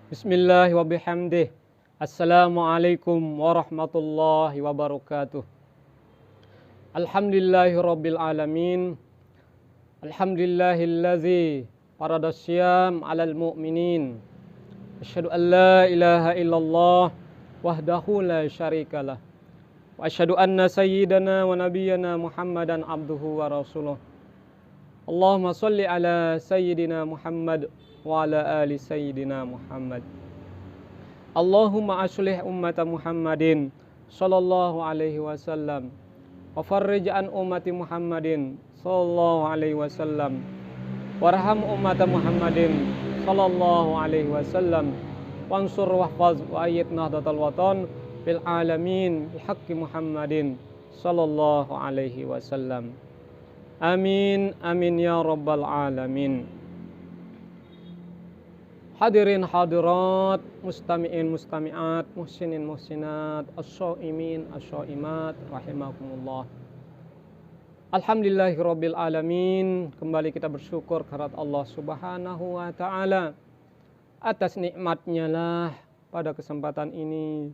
Bismillah wa bihamdih. Assalamualaikum warahmatullahi wabarakatuh. Alhamdulillahi rabbil alamin. Alhamdulillahillazi faradasyam alal mu'minin. Asyhadu an la ilaha illallah wahdahu la syarikalah. Wa asyhadu anna sayyidana wa nabiyyana Muhammadan abduhu wa rasuluh. Allahumma salli ala sayyidina Muhammad wa ala ali sayyidina Muhammad. Allahumma aslih ummata Muhammadin sallallahu alaihi wasallam wa farrij an ummati Muhammadin sallallahu alaihi wasallam warham ummata Muhammadin sallallahu alaihi wasallam wansur wahfaz wa ayyid nahdlatal watan bil alamin bihaqqi Muhammadin sallallahu alaihi wasallam. Amin amin ya rabbal alamin. Hadirin hadirat, mustami'in mustami'at, muhsinin muhsinat, as-shaimin as-shaimat, rahimakumullah. Alhamdulillahirabbil alamin. Kembali kita bersyukur kepada Allah Subhanahu wa taala atas nikmatnya lah pada kesempatan ini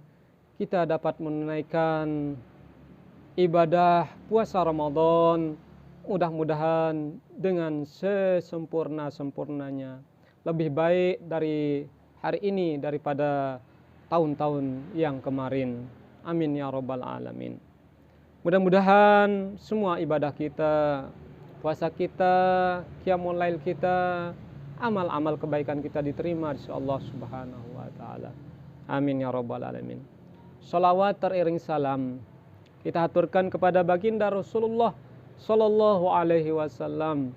kita dapat menunaikan ibadah puasa Ramadan, mudah-mudahan dengan sesempurna-sempurnanya, lebih baik dari hari ini daripada tahun-tahun yang kemarin. Amin ya rabbal alamin. Mudah-mudahan semua ibadah kita, puasa kita, qiyamul lail kita, amal-amal kebaikan kita diterima di sisi Allah Subhanahu wa taala. Amin ya rabbal alamin. Shalawat teriring salam kita haturkan kepada baginda Rasulullah sallallahu alaihi wasallam.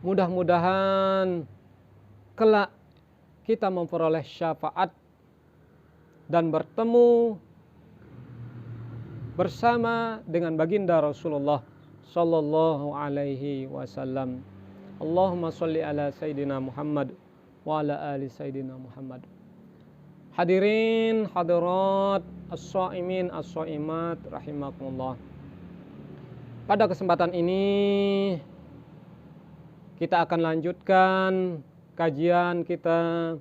Mudah-mudahan kelak kita memperoleh syafaat dan bertemu bersama dengan baginda Rasulullah sallallahu alaihi wasallam. Allahumma sholli ala sayyidina Muhammad wa ala ali sayyidina Muhammad. Hadirin hadirat, as-shaimin as-shaimat, rahimakumullah. Pada kesempatan ini kita akan lanjutkan kajian kita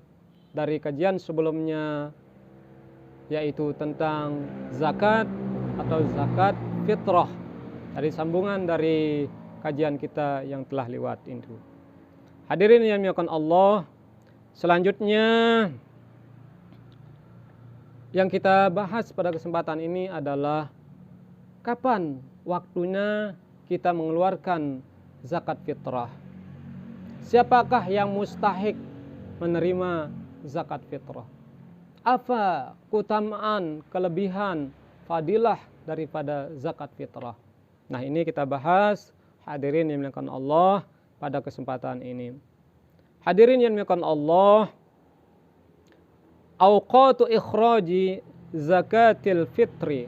dari kajian sebelumnya, yaitu tentang zakat atau zakat fitrah, dari sambungan dari kajian kita yang telah lewat itu. Hadirin yang dimuliakan Allah, selanjutnya yang kita bahas pada kesempatan ini adalah kapan waktunya kita mengeluarkan zakat fitrah. Siapakah yang mustahik menerima zakat fitrah? Apa keutamaan, kelebihan, fadilah daripada zakat fitrah? Nah, ini kita bahas, hadirin yang dimuliakan Allah, pada kesempatan ini. Hadirin yang dimuliakan Allah, awqatu ikhraji zakatil fitri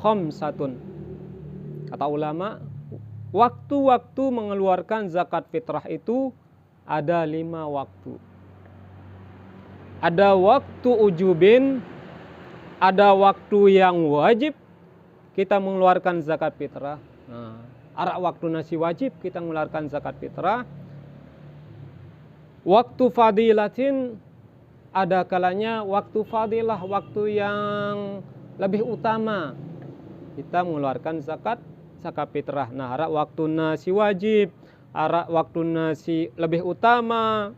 khamsatun. Kata ulama, waktu-waktu mengeluarkan zakat fitrah itu ada 5 waktu. Ada waktu ujubin, ada waktu yang wajib kita mengeluarkan zakat fitrah. Arak waktu nasi wajib kita mengeluarkan zakat fitrah. Waktu fadilatin, ada kalanya waktu fadilah, waktu yang lebih utama kita mengeluarkan zakat fitrah. Nah, arak waktu nasi wajib, arak waktu nasi lebih utama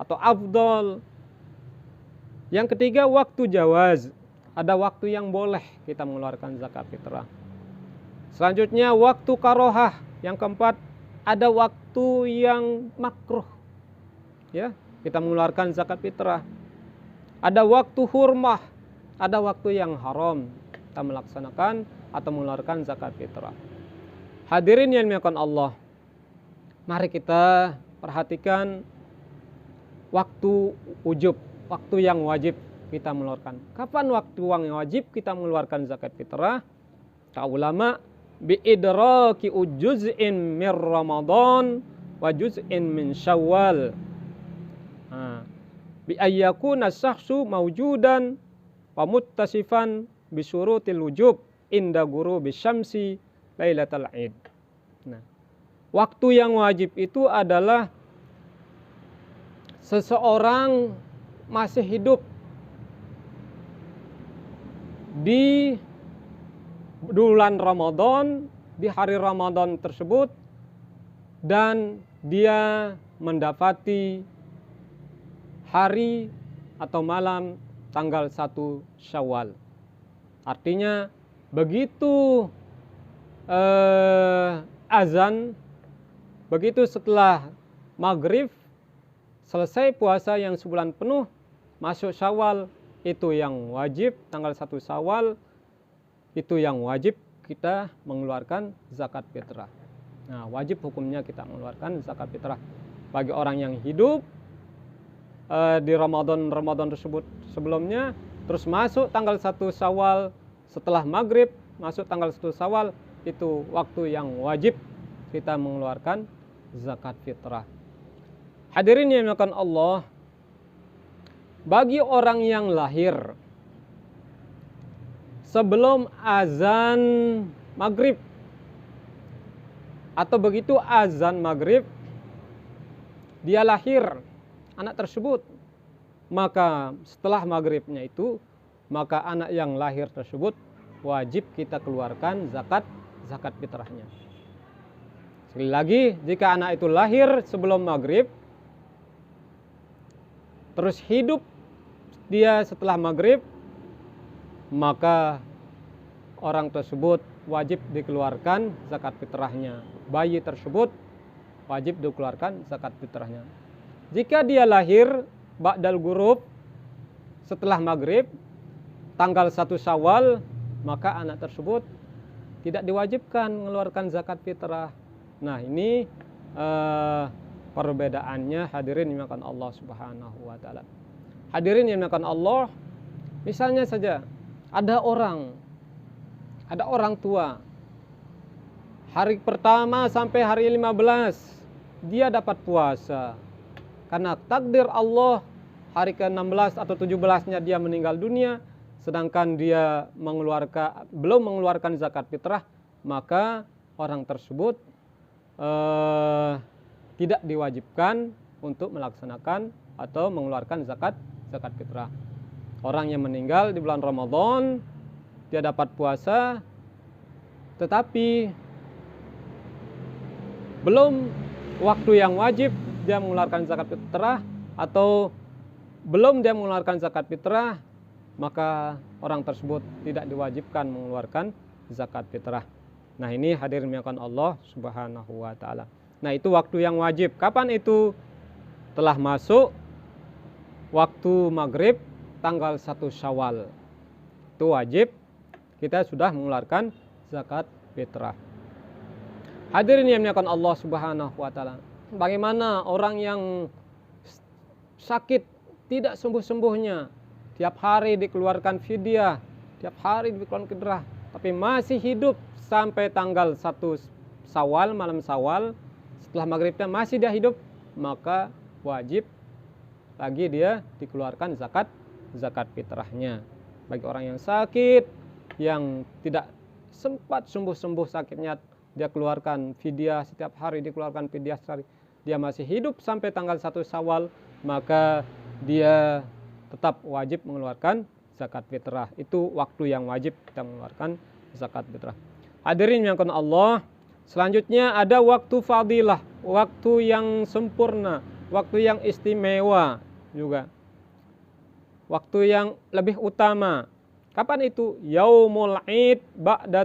atau afdol. Yang ketiga waktu jawaz, ada waktu yang boleh kita mengeluarkan zakat fitrah. Selanjutnya waktu karohah. Yang keempat, ada waktu yang makruh, ya, kita mengeluarkan zakat fitrah. Ada waktu hurmah, ada waktu yang haram kita melaksanakan atau mengeluarkan zakat fitrah. Hadirin yang dimuliakan Allah, mari kita perhatikan waktu ujub, waktu yang wajib kita mengeluarkan. Kapan waktu yang wajib kita mengeluarkan zakat fitrah? Kata ulama, biidraki ujuz'in min Ramadan wa juz'in min Syawal. Bi ayyakuna sahsu mawjudan wa muttasifan bisurutil wujub inda ghurubi syamsi lailatul id. Nah, waktu yang wajib itu adalah seseorang masih hidup di bulan Ramadan, di hari Ramadan tersebut, dan dia mendapati hari atau malam tanggal 1 Syawal. Artinya begitu azan, begitu setelah maghrib, selesai puasa yang sebulan penuh, masuk Syawal, itu yang wajib, tanggal 1 Syawal, itu yang wajib kita mengeluarkan zakat fitrah. Nah, wajib hukumnya kita mengeluarkan zakat fitrah bagi orang yang hidup di Ramadan tersebut sebelumnya, terus masuk tanggal 1 Syawal setelah maghrib, masuk tanggal 1 Syawal, itu waktu yang wajib kita mengeluarkan zakat fitrah. Hadirin yang dimuliakan Allah, bagi orang yang lahir sebelum azan maghrib atau begitu azan maghrib dia lahir, anak tersebut, maka setelah maghribnya itu, maka anak yang lahir tersebut wajib kita keluarkan zakat fitrahnya. Sekali lagi, jika anak itu lahir sebelum maghrib, terus hidup dia setelah maghrib, maka orang tersebut wajib dikeluarkan zakat fitrahnya. Bayi tersebut wajib dikeluarkan zakat fitrahnya. Jika dia lahir ba'dal ghurub, setelah maghrib, tanggal 1 Syawal, maka anak tersebut tidak diwajibkan mengeluarkan zakat fitrah. Nah, ini perbedaannya, hadirin yang dimuliakan Allah Subhanahu wa taala. Hadirin yang dimuliakan Allah, misalnya saja ada orang tua, hari pertama sampai hari 15 dia dapat puasa. Karena takdir Allah, hari ke-16 atau 17-nya dia meninggal dunia, sedangkan dia belum mengeluarkan zakat fitrah, maka orang tersebut tidak diwajibkan untuk melaksanakan atau mengeluarkan zakat fitrah. Orang yang meninggal di bulan Ramadan, dia dapat puasa, tetapi belum waktu yang wajib dia mengeluarkan zakat fitrah, atau belum dia mengeluarkan zakat fitrah, maka orang tersebut tidak diwajibkan mengeluarkan zakat fitrah. Nah, ini hadirin dimuliakan Allah Subhanahu wa taala. Nah, itu waktu yang wajib. Kapan itu? Telah masuk waktu maghrib tanggal 1 Syawal. Itu wajib kita sudah mengeluarkan zakat fitrah. Hadirin yang dimuliakan Allah Subhanahu wa taala. Bagaimana orang yang sakit tidak sembuh-sembuhnya, tiap hari dikeluarkan fidyah, tiap hari dikeluarkan fidyah, tapi masih hidup sampai tanggal 1 Syawal, malam Syawal, setelah maghribnya masih dia hidup, maka wajib lagi dia dikeluarkan zakat fitrahnya. Bagi orang yang sakit, yang tidak sempat sembuh-sembuh sakitnya, dia keluarkan fidyah, setiap hari dikeluarkan fidyah sekali, dia masih hidup sampai tanggal 1 Syawal, maka dia tetap wajib mengeluarkan zakat fitrah. Itu waktu yang wajib kita mengeluarkan zakat fitrah. Hadirin yang dimuliakan Allah, selanjutnya ada waktu fadilah, waktu yang sempurna, waktu yang istimewa juga, waktu yang lebih utama. Kapan itu? Yaumul Id ba'da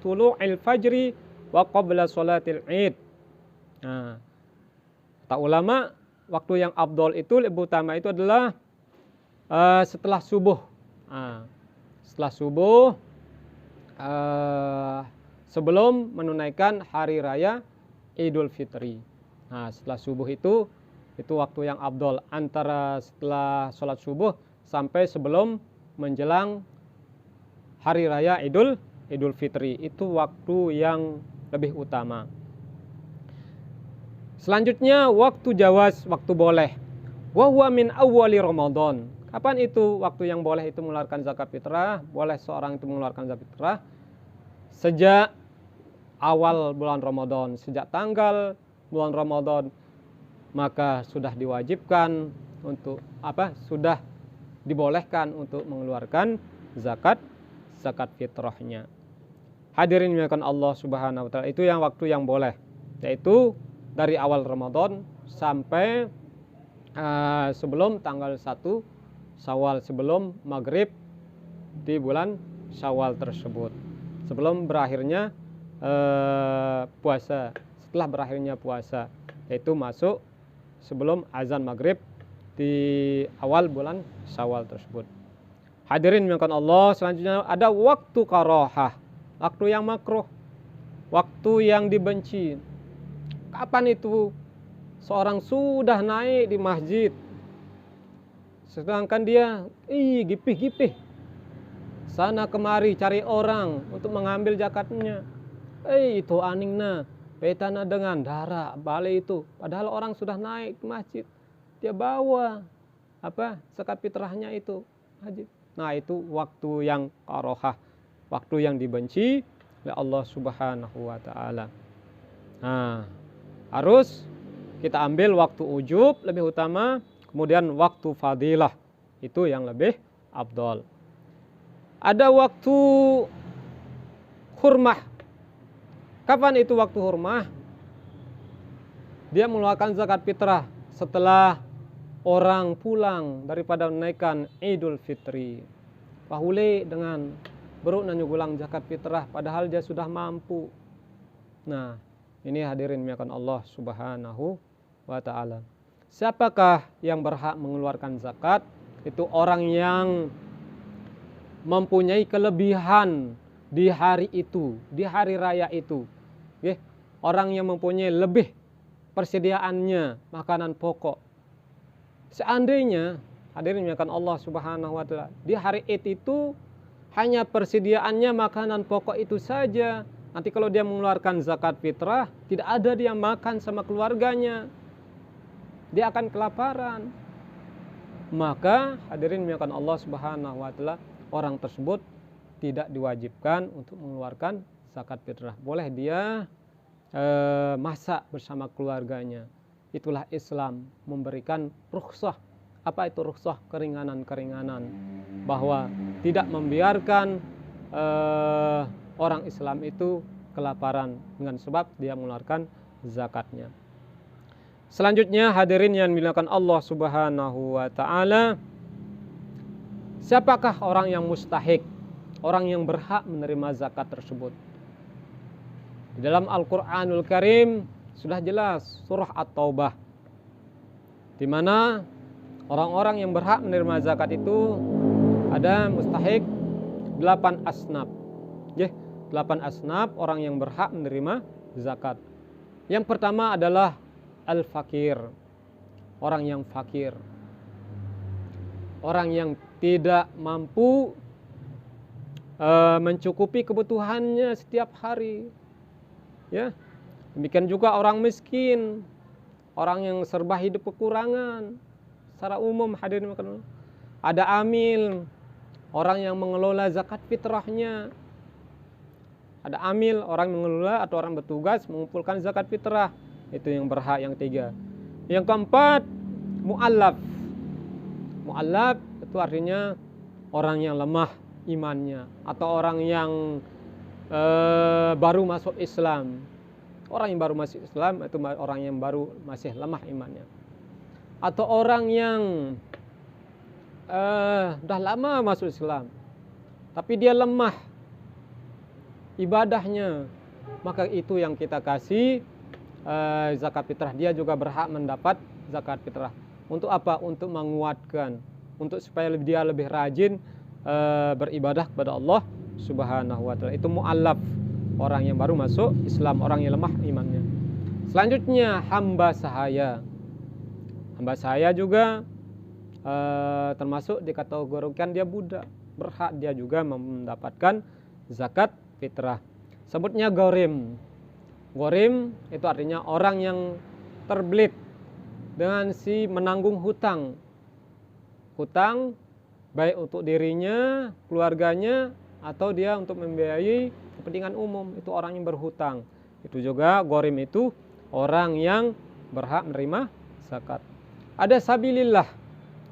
tulu'il fajri wa qabla sholatil Id. Nah, kata ulama, waktu yang afdol itu, lebih utama itu adalah setelah subuh. Setelah subuh, sebelum menunaikan hari raya Idul Fitri. Nah, setelah subuh itu waktu yang afdol, antara setelah sholat subuh sampai sebelum menjelang hari raya Idul Fitri, itu waktu yang lebih utama. Selanjutnya waktu jawaz, waktu boleh. Wa huwa min awwali Ramadan. Kapan itu waktu yang boleh itu mengeluarkan zakat fitrah? Boleh seorang itu mengeluarkan zakat fitrah sejak awal bulan Ramadan, sejak tanggal bulan Ramadan, maka sudah diwajibkan untuk sudah dibolehkan untuk mengeluarkan zakat fitrahnya. Hadirin dimuliakan Allah Subhanahu wa taala, itu yang waktu yang boleh, yaitu dari awal Ramadan sampai sebelum tanggal 1 Syawal, sebelum maghrib di bulan Syawal tersebut, sebelum berakhirnya puasa, setelah berakhirnya puasa, yaitu masuk sebelum azan maghrib di awal bulan Syawal tersebut. Hadirin dimuliakan Allah, selanjutnya ada waktu karahah, waktu yang makruh, waktu yang dibenci. Kapan itu? Seorang sudah naik di masjid, sedangkan dia gipih-gipih sana kemari cari orang untuk mengambil zakatnya. Itu aningna petana dengan darah balik itu, padahal orang sudah naik ke masjid, dia bawa zakat fitrahnya itu wajib. Nah, itu waktu yang karahah, waktu yang dibenci oleh Allah Subhanahu wa taala. Nah, harus kita ambil waktu ujub lebih utama, kemudian waktu fadilah itu yang lebih afdal. Ada waktu hurmah. Kapan itu waktu hurmah? Dia mengeluarkan zakat fitrah setelah orang pulang daripada menaikkan Idul Fitri. Pahule dengan beruk nanyugulang zakat fitrah padahal dia sudah mampu. Nah, ini hadirin dimuliakan Allah Subhanahu wa taala. Siapakah yang berhak mengeluarkan zakat? Itu orang yang mempunyai kelebihan di hari itu, di hari raya itu. Orang yang mempunyai lebih persediaannya makanan pokok. Seandainya hadirin dimuliakan Allah Subhanahu wa taala, di hari Id itu hanya persediaannya makanan pokok itu saja, nanti kalau dia mengeluarkan zakat fitrah, tidak ada dia makan sama keluarganya, dia akan kelaparan. Maka hadirin dimuliakan Allah Subhanahu wa taala, orang tersebut tidak diwajibkan untuk mengeluarkan zakat fitrah. Boleh dia masak bersama keluarganya. Itulah Islam memberikan rukhsah. Apa itu rukhsah? Keringanan-keringanan, bahwa tidak membiarkan orang Islam itu kelaparan dengan sebab dia mengeluarkan zakatnya. Selanjutnya hadirin yang dimuliakan Allah Subhanahu wa taala, siapakah orang yang mustahik, orang yang berhak menerima zakat tersebut? Di dalam Al-Qur'anul Karim sudah jelas, surah At-Taubah, di mana orang-orang yang berhak menerima zakat itu ada mustahik 8 asnaf. 8 asnaf orang yang berhak menerima zakat. Yang pertama adalah al-fakir, orang yang fakir, orang yang tidak mampu mencukupi kebutuhannya setiap hari. Demikian juga orang miskin, orang yang serba hidup kekurangan. Secara umum hadirin, ada amil, orang yang mengelola zakat fitrahnya. Ada amil, orang mengelola atau orang bertugas mengumpulkan zakat fitrah. Itu yang berhak, yang tiga. Yang keempat, mu'allaf. Mu'allaf itu artinya orang yang lemah imannya, atau orang yang baru masuk Islam. Orang yang baru masuk Islam itu orang yang baru masih lemah imannya. Atau orang yang dah lama masuk Islam, tapi dia lemah ibadahnya, maka itu yang kita kasih zakat fitrah. Dia juga berhak mendapat zakat fitrah. Untuk apa? Untuk menguatkan, untuk supaya dia lebih rajin beribadah kepada Allah Subhanahu wa taala. Itu mu'allaf, orang yang baru masuk Islam, orang yang lemah imannya. Selanjutnya hamba sahaya. Hamba sahaya juga termasuk dikategorikan dia budak, berhak dia juga mendapatkan zakat fitrah. Sebutnya gharim. Gharim itu artinya orang yang terbelit dengan si menanggung hutang. Hutang baik untuk dirinya, keluarganya, atau dia untuk membiayai kepentingan umum. Itu orang yang berhutang. Itu juga gharim, itu orang yang berhak menerima zakat. Ada sabilillah,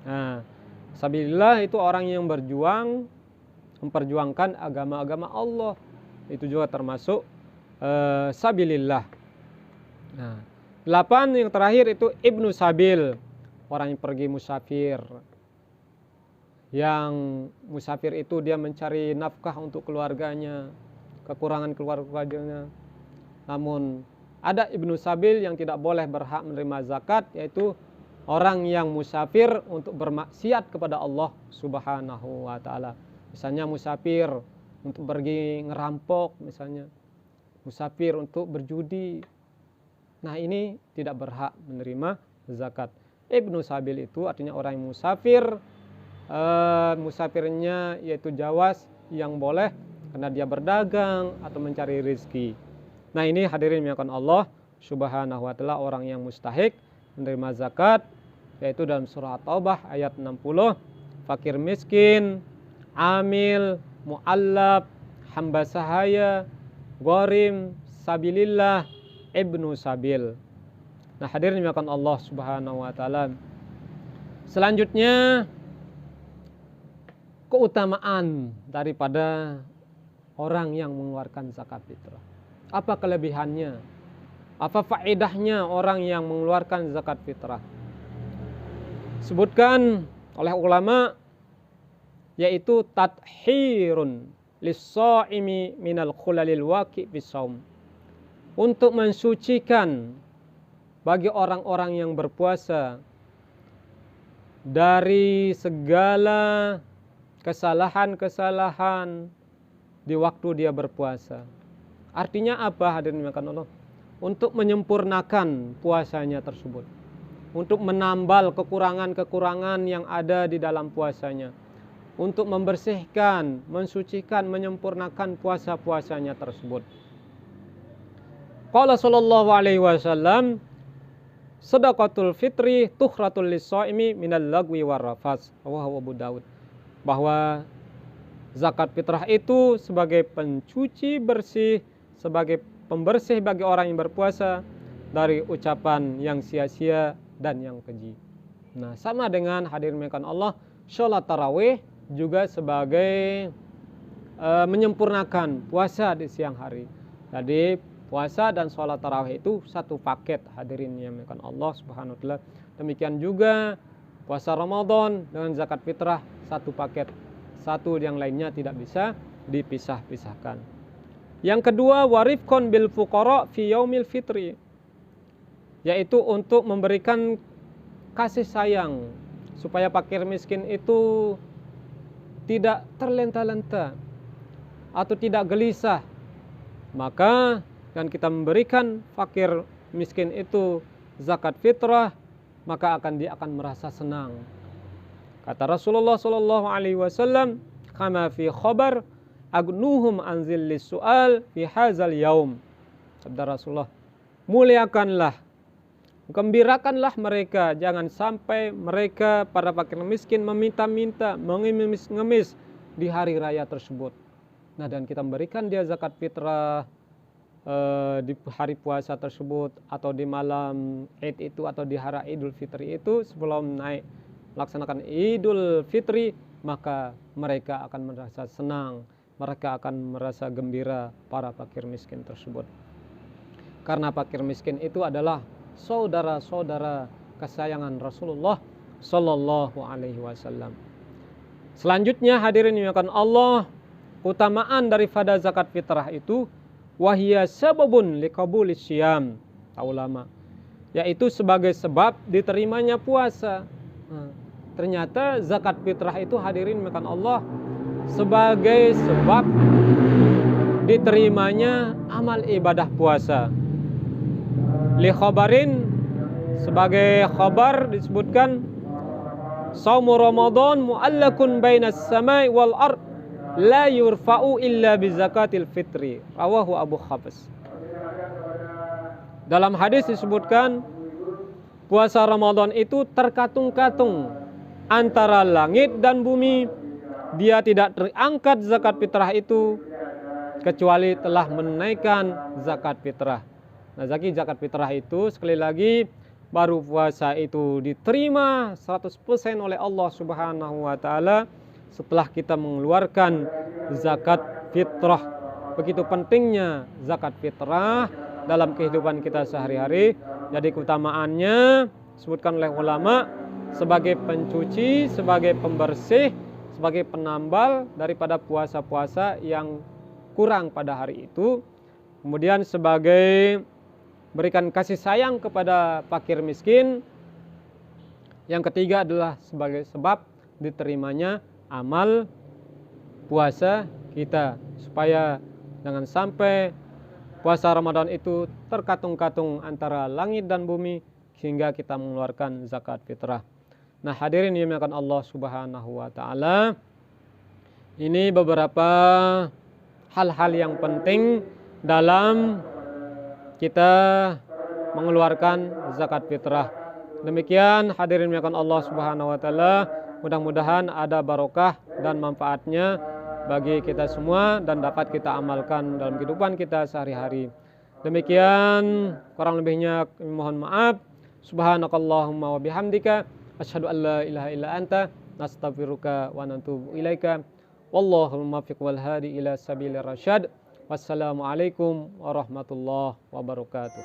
Nah, sabilillah itu orang yang berjuang memperjuangkan agama-agama Allah. Itu juga termasuk sabilillah. Nah, 8 yang terakhir itu ibnu sabil, orang yang pergi musafir. Yang musafir itu dia mencari nafkah untuk keluarganya, kekurangan keluarganya. Namun ada ibnu sabil yang tidak boleh berhak menerima zakat, yaitu orang yang musafir untuk bermaksiat kepada Allah Subhanahu wa taala. Misalnya musafir untuk pergi ngerampok, misalnya musafir untuk berjudi. Nah, ini tidak berhak menerima zakat. Ibnu sabil itu artinya orang yang musafir, musafirnya yaitu jawas yang boleh karena dia berdagang atau mencari rezeki. Nah, ini hadirin dimuliakan Allah Subhanahu wa taala, orang yang mustahik menerima zakat, yaitu dalam surah Taubah ayat 60, fakir miskin, amil, muallab, hamba sahaya, gharim, sabilillah, ibnu sabil. Nah, hadirin dimuliakan Allah Subhanahu wa taala. Selanjutnya, keutamaan daripada orang yang mengeluarkan zakat fitrah. Apa kelebihannya? Apa faedahnya orang yang mengeluarkan zakat fitrah? Sebutkan oleh ulama, yaitu tathhirun lis-shaimi minal khulalil waqi' fis shaum. Untuk mensucikan bagi orang-orang yang berpuasa dari segala kesalahan-kesalahan di waktu dia berpuasa. Artinya apa, hadirin dimuliakan Allah? Untuk menyempurnakan puasanya tersebut, untuk menambal kekurangan-kekurangan yang ada di dalam puasanya, untuk membersihkan, mensucikan, menyempurnakan puasa-puasanya tersebut. Qala sallallahu alaihi wasallam, sadaqatul fitri tuhratul lis-shaimi minal lagwi warrafas. Rawahu Abu Daud. Bahwa zakat fitrah itu sebagai pencuci bersih, sebagai pembersih bagi orang yang berpuasa dari ucapan yang sia-sia dan yang keji. Nah, sama dengan hadirin dimuliakan Allah, sholat tarawih juga sebagai menyempurnakan puasa di siang hari. Jadi puasa dan sholat tarawih itu satu paket, hadirin yang dimuliakan Allah Subhanahu wa taala. Demikian juga puasa Ramadan dengan zakat fitrah satu paket. Satu yang lainnya tidak bisa dipisah-pisahkan. Yang kedua, warifkon bil fuqara fi yaumil fitri, yaitu untuk memberikan kasih sayang supaya fakir miskin itu tidak terlenta-lenta atau tidak gelisah. Maka dan kita memberikan fakir miskin itu zakat fitrah, maka dia akan merasa senang. Kata Rasulullah sallallahu alaihi wasallam, kama fi khabar agnuhum anzil lis-su'al fi hadzal yaum. Sabda Rasulullah, muliakanlah, gembirakanlah mereka, jangan sampai mereka para fakir miskin meminta-minta, mengemis-ngemis di hari raya tersebut. Nah, dan kita memberikan dia zakat fitrah di hari puasa tersebut, atau di malam Id itu, atau di hari Idul Fitri itu, sebelum naik melaksanakan Idul Fitri, maka mereka akan merasa senang, mereka akan merasa gembira, para fakir miskin tersebut. Karena fakir miskin itu adalah saudara-saudara kesayangan Rasulullah sallallahu alaihi wasallam. Selanjutnya, hadirin dimuliakan Allah, keutamaan daripada zakat fitrah itu wahia sababun liqabulis syiyam, ulama, yaitu sebagai sebab diterimanya puasa. Nah, ternyata zakat fitrah itu, hadirin dimuliakan Allah, sebagai sebab diterimanya amal ibadah puasa. Li khabarin, sebagai khabar disebutkan, saumu Ramadan mu'allakun bainas samai wal ard la yurfa'u illa bi zakatil fitri. Rawahu Abu Hafs. Dalam hadis disebutkan, puasa Ramadan itu terkatung-katung antara langit dan bumi. Dia tidak terangkat zakat fitrah itu kecuali telah menaikkan zakat fitrah. Nah, zakat fitrah itu sekali lagi baru puasa itu diterima 100% oleh Allah Subhanahu wa taala setelah kita mengeluarkan zakat fitrah. Begitu pentingnya zakat fitrah dalam kehidupan kita sehari-hari. Jadi keutamaannya disebutkan oleh ulama sebagai pencuci, sebagai pembersih, sebagai penambal daripada puasa-puasa yang kurang pada hari itu. Kemudian sebagai berikan kasih sayang kepada fakir miskin. Yang ketiga adalah sebagai sebab diterimanya amal puasa kita, supaya jangan sampai puasa Ramadan itu terkatung-katung antara langit dan bumi sehingga kita mengeluarkan zakat fitrah. Nah, hadirin yang dimuliakan Allah Subhanahu wa taala, ini beberapa hal-hal yang penting dalam kita mengeluarkan zakat fitrah. Demikian hadirin yang dimuliakan Allah Subhanahu wa taala, mudah-mudahan ada barokah dan manfaatnya bagi kita semua dan dapat kita amalkan dalam kehidupan kita sehari-hari. Demikian, kurang lebihnya mohon maaf. Subhanakallahumma wa bihamdika asyhadu an la ilaha illa anta nastaghfiruka wa natubu ilaika. Wallahul muwaffiq wal hadi ila sabilir rasyad. Wassalamualaikum warahmatullahi wabarakatuh.